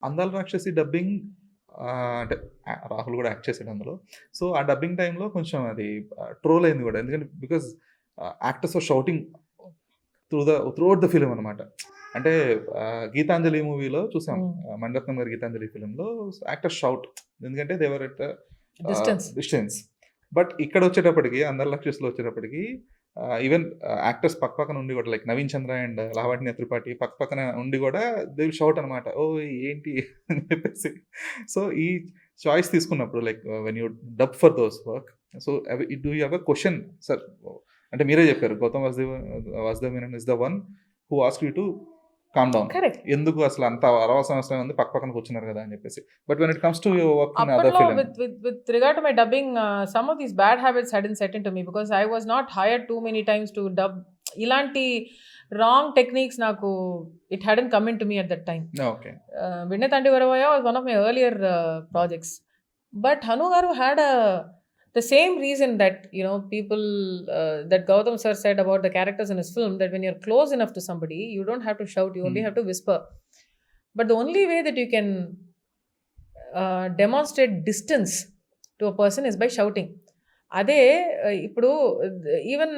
అందాల రాక్షసి డబ్బింగ్ అంటే రాహుల్ గూడా యాక్ట్ చేసాడు అందులో. సో, ఆ డబ్బింగ్ టైమ్‌లో కొంచెం అది ట్రోల్ అయింది గూడా. ఎందుకంటే because actors are shouting throughout the film అనమాట. అంటే 'గీతాంజలి' మూవీలో చూసాం. మణిరత్నం గారి 'గీతాంజలి' ఫిల్మ్‌లో యాక్టర్స్ షౌట్. ఎందుకంటే they were at distance. But ఇక్కడొచ్చేటప్పటికి 'అందాల రాక్షసిలో' వచ్చేటప్పటికి ఈవెన్ యాక్టర్స్ పక్కన ఉండి కూడా లైక్ 'నవీన్ చంద్ర' అండ్ 'లావణ్య త్రిపాఠి' పక్కన ఉండి కూడా దే విల్ షౌట్ అనమాట. ఓహ్! ఏంటి అని చెప్పేసి. సో, ఈ చాయిస్ తీసుకున్నప్పుడు like when you dub for those work so, do you have a question sir అంటే మీరే చెప్పారు. 'Gautham Vasudev Menon is the one who asked you to calm down. Correct. ఎందుకు అసలు అంత అరవసరం అవసరం ఉంది పక్కన కూర్చున్నారు కదా అని చెప్పేసి. But when it comes to your work in other అప్పట్లో film with regard to my dubbing, some of these bad habits hadn't set into me because I was not hired too many times to dub. ఇలాంటి wrong techniques నాకు it hadn't come into me at that time. Okay. విన్నె తండ్రి వరవయ్య was one of my earlier projects. But Hanu garu had the same reason that, you know, people that Gautam sir said about the characters in his film, that when you're close enough to somebody, you don't have to shout, you only have to whisper. But the only way that you can demonstrate distance to a person is by shouting. అదే ఇప్పుడు even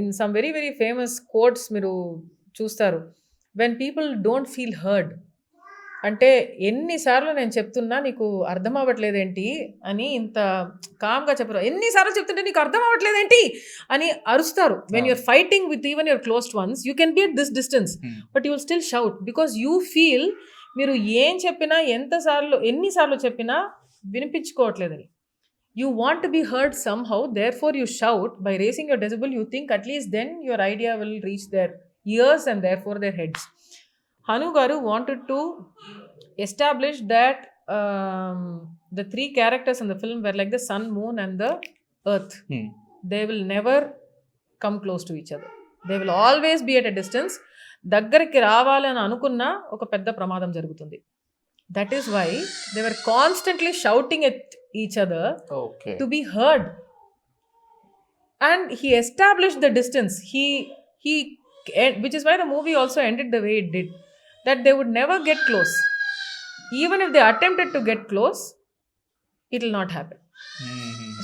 in some very very famous quotes మీరు చూస్తారు, when people don't feel heard అంటే ఎన్నిసార్లు నేను చెప్తున్నా నీకు అర్థం అవ్వట్లేదేంటి అని ఇంత కామ్గా చెప్పరు, ఎన్నిసార్లు చెప్తుంటే నీకు అర్థం అవ్వట్లేదేంటి అని అరుస్తారు. When you're fighting with even your closed ones you can be at this distance but you will still shout because you feel మీరు ఏం చెప్పినా ఎన్నిసార్లు చెప్పినా వినిపించుకోవట్లేదని. You want to be heard somehow, therefore you shout. By raising your decibel, you think at least then your idea will reach their ears and therefore their heads. Hanu garu wanted to establish that the three characters in the film were like the sun, moon and the earth. They will never come close to each other. They will always be at a distance. దగ్గరికి రావాలని అనుకున్నా ఒక పెద్ద ప్రమాదం జరుగుతుంది. That is why they were constantly shouting at each other to be heard. And he established the distance. Which is why the movie also ended the way it did. That they would never get close. Even if they attempted to get close, it will not happen.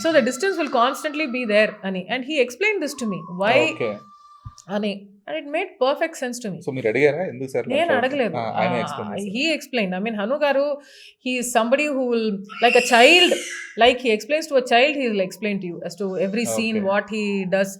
So the distance will constantly be there. And he explained this to me. Why? Ani. And it made perfect sense to me. So మీరు అడిగారా ఎందుకు sir? నేను అడగలేదు. He explained. I mean, Hanu garu, he is somebody who will, like a child, like he explains to a child, he will explain to you as to every scene what he does.